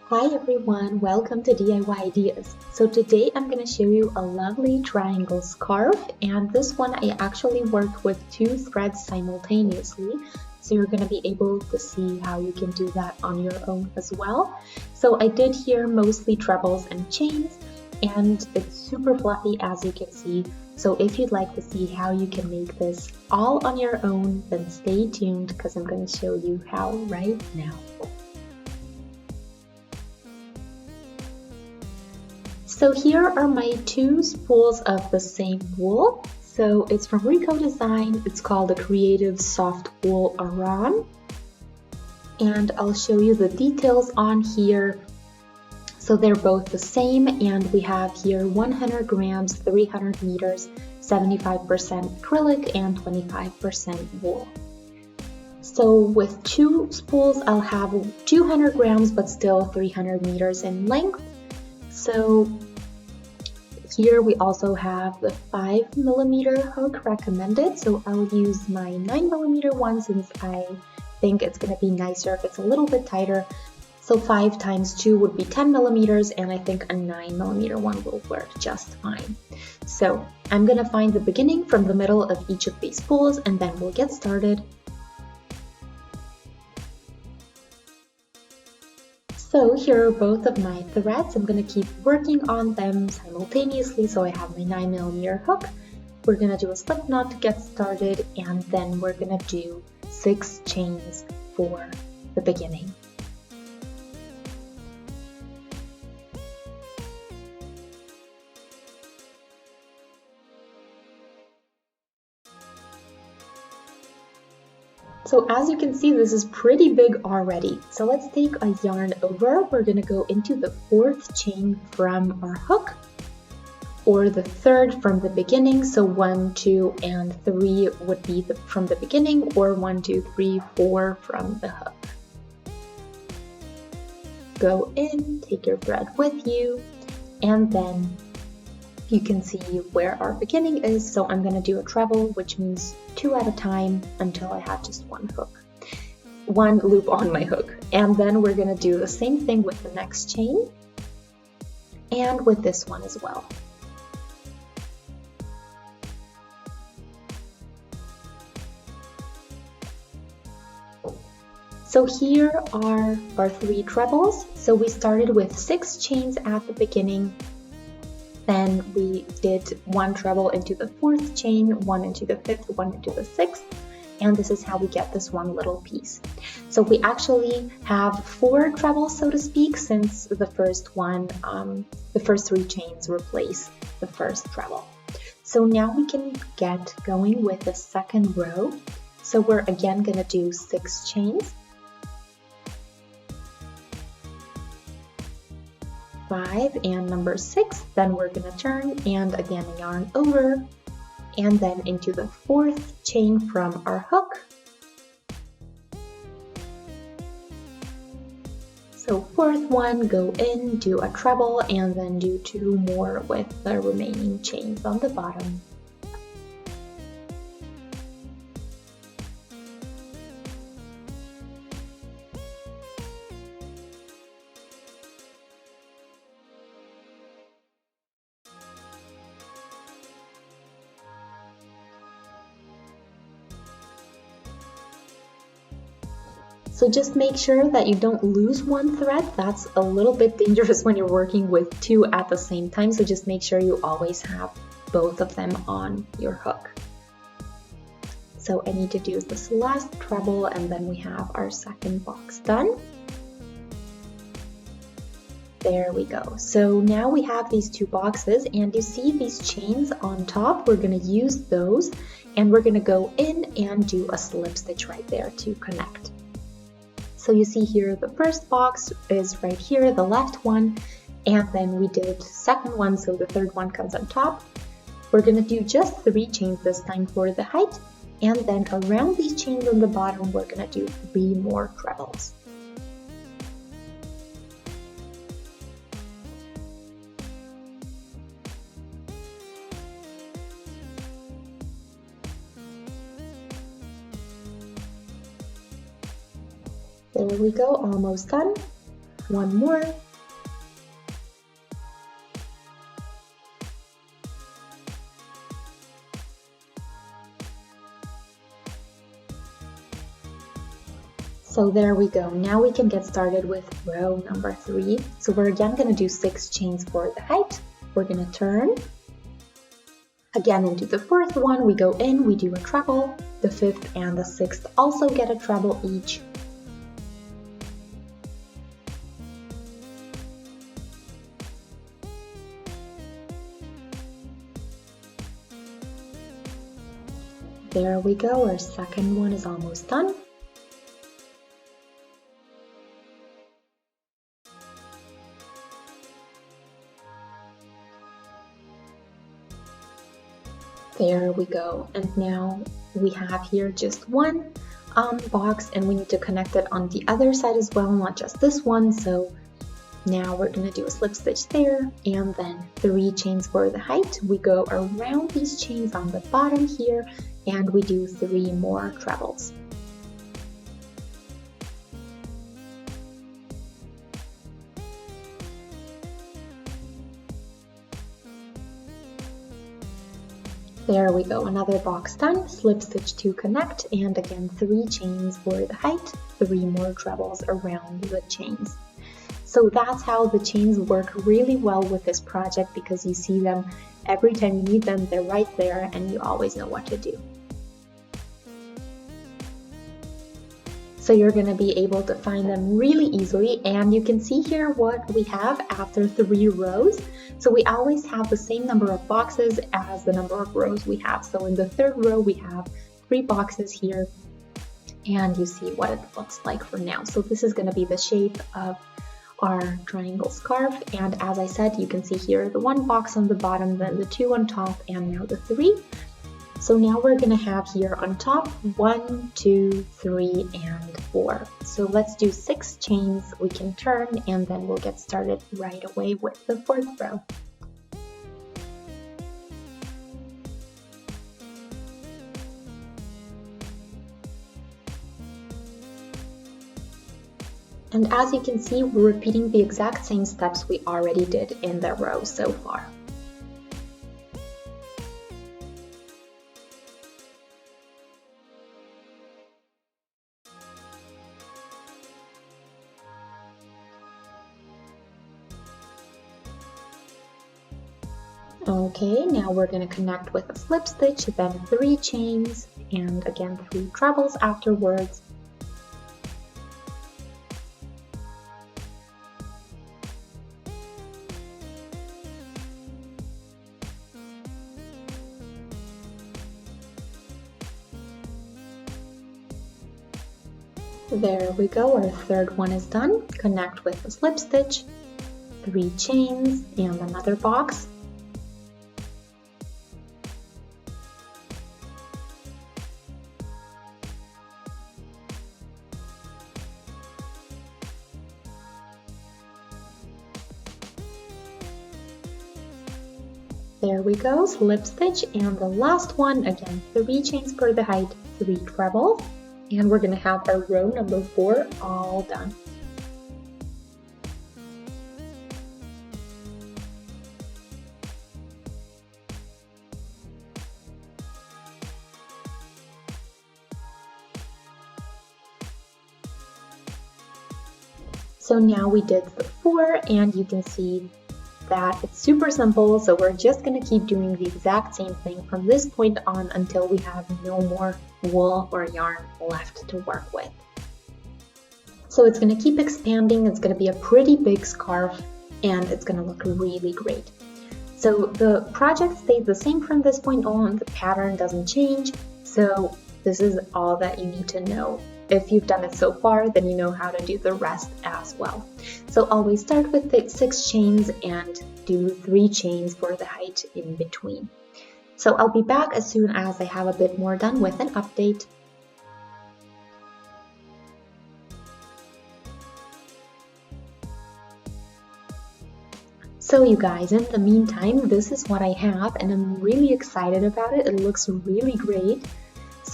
Hi everyone, welcome to DIY Ideas. So today I'm going to show you a lovely triangle scarf, and this one I actually worked with 2 threads simultaneously, so you're going to be able to see how you can do that on your own as well. So I did here mostly trebles and chains, and it's super fluffy as you can see. So if you'd like to see how you can make this all on your own, then stay tuned because I'm going to show you how right now. So here are my 2 spools of the same wool. So it's from Rico Design. It's called the Creative Soft Wool Aran. And I'll show you the details on here. So they're both the same, and we have here 100 grams, 300 meters, 75% acrylic, and 25% wool. So with 2 spools, I'll have 200 grams, but still 300 meters in length. So here we also have the 5mm hook recommended, so I'll use my 9mm one since I think it's going to be nicer if it's a little bit tighter. So 5 times 2 would be 10mm, and I think a 9mm one will work just fine. So I'm going to find the beginning from the middle of each of these spools, and then we'll get started. So here are both of my threads. I'm going to keep working on them simultaneously. So I have my 9mm hook. We're going to do a slip knot to get started, and then we're going to do 6 chains for the beginning. So as you can see, this is pretty big already. So let's take a yarn over. We're going to go into the 4th chain from our hook, or the 3rd from the beginning. So 1, 2, and 3 would be from the beginning, or 1, 2, 3, 4 from the hook. Go in, take your thread with you, and then you can see where our beginning is. So I'm going to do a treble, which means 2 at a time until I have just 1 loop on my hook. And then we're going to do the same thing with the next chain and with this one as well. So here are our 3 trebles. So we started with 6 chains at the beginning. Then we did 1 treble into the 4th chain, 1 into the 5th, 1 into the 6th, and this is how we get this one little piece. So we actually have 4 trebles, so to speak, since the first one, the first 3 chains replace the first treble. So now we can get going with the 2nd row. So we're again going to do 6 chains. 5 and number 6, then we're going to turn and again yarn over, and then into the 4th chain from our hook. So 4th one, go in, do a treble, and then do 2 more with the remaining chains on the bottom. So just make sure that you don't lose 1 thread. That's a little bit dangerous when you're working with 2 at the same time. So just make sure you always have both of them on your hook. So I need to do this last treble, and then we have our 2nd box done. There we go. So now we have these 2 boxes, and you see these chains on top. We're going to use those, and we're going to go in and do a slip stitch right there to connect. So you see here the first box is right here, the left one, and then we did the 2nd one, so the 3rd one comes on top. We're going to do just 3 chains this time for the height, and then around these chains on the bottom we're going to do 3 more trebles. There we go, almost done. one more. So there we go. Now we can get started with row number 3. So we're again going to do 6 chains for the height. We're going to turn. Again into the 4th one, we go in, we do a treble. The 5th and the 6th also get a treble each. There we go, our second one is almost done. There we go, and now we have here just one box, and we need to connect it on the other side as well, not just this one. So now we're going to do a slip stitch there, and then 3 chains for the height. We go around these chains on the bottom here, and we do 3 more trebles. There we go, another box done, slip stitch to connect, and again 3 chains for the height, 3 more trebles around the chains. So that's how the chains work really well with this project, because you see them every time you need them, they're right there and you always know what to do. So you're going to be able to find them really easily, and you can see here what we have after 3 rows. So we always have the same number of boxes as the number of rows we have. So in the 3rd row we have 3 boxes here, and you see what it looks like for now. So this is going to be the shape of our triangle scarf, and as I said, you can see here the 1 box on the bottom, then the 2 on top, and now the 3. So now we're going to have here on top 1, 2, 3, and 4. So let's do 6 chains, we can turn, and then we'll get started right away with the 4th row. And as you can see, we're repeating the exact same steps we already did in the row so far. Okay, now we're going to connect with a slip stitch, then 3 chains, and again 3 trebles afterwards. There we go, our 3rd one is done. Connect with a slip stitch, 3 chains, and another box. There we go, slip stitch, and the last one, again 3 chains per the height, 3 trebles, and we're going to have our row number 4 all done. So now we did the 4, and you can see that it's super simple, so we're just going to keep doing the exact same thing from this point on until we have no more wool or yarn left to work with. So it's going to keep expanding, it's going to be a pretty big scarf, and it's going to look really great. So the project stays the same from this point on, the pattern doesn't change, so this is all that you need to know. If you've done it so far, then you know how to do the rest as well. So always start with the 6 chains and do 3 chains for the height in between. So I'll be back as soon as I have a bit more done with an update. So you guys, in the meantime, this is what I have, and I'm really excited about it. It looks really great.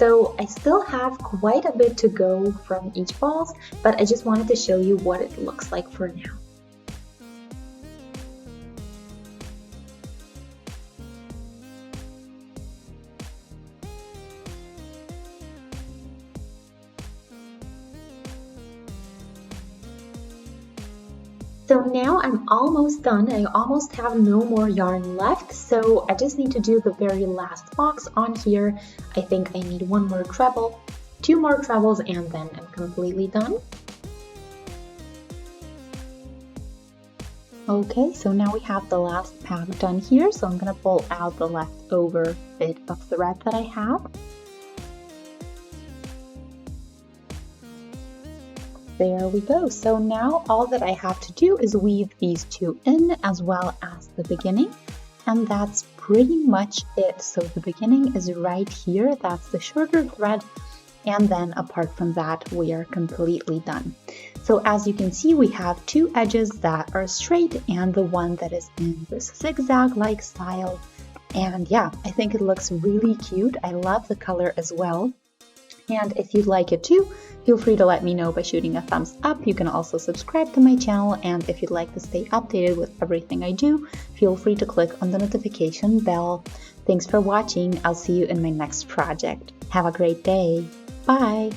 So I still have quite a bit to go from each balls, but I just wanted to show you what it looks like for now. So now I'm almost done. I almost have no more yarn left, so I just need to do the very last box on here. I think I need one more treble, 2 more trebles, and then I'm completely done. Okay, so now we have the last pack done here, so I'm gonna pull out the leftover bit of thread that I have. There we go. So now all that I have to do is weave these 2 in as well as the beginning, and that's pretty much it. So the beginning is right here, that's the shorter thread, and then apart from that we are completely done. So as you can see, we have 2 edges that are straight and the one that is in this zigzag-like style. And yeah, I think it looks really cute. I love the color as well. And if you'd like it too, feel free to let me know by shooting a thumbs up. You can also subscribe to my channel, and if you'd like to stay updated with everything I do, feel free to click on the notification bell. Thanks for watching. I'll see you in my next project. Have a great day. Bye!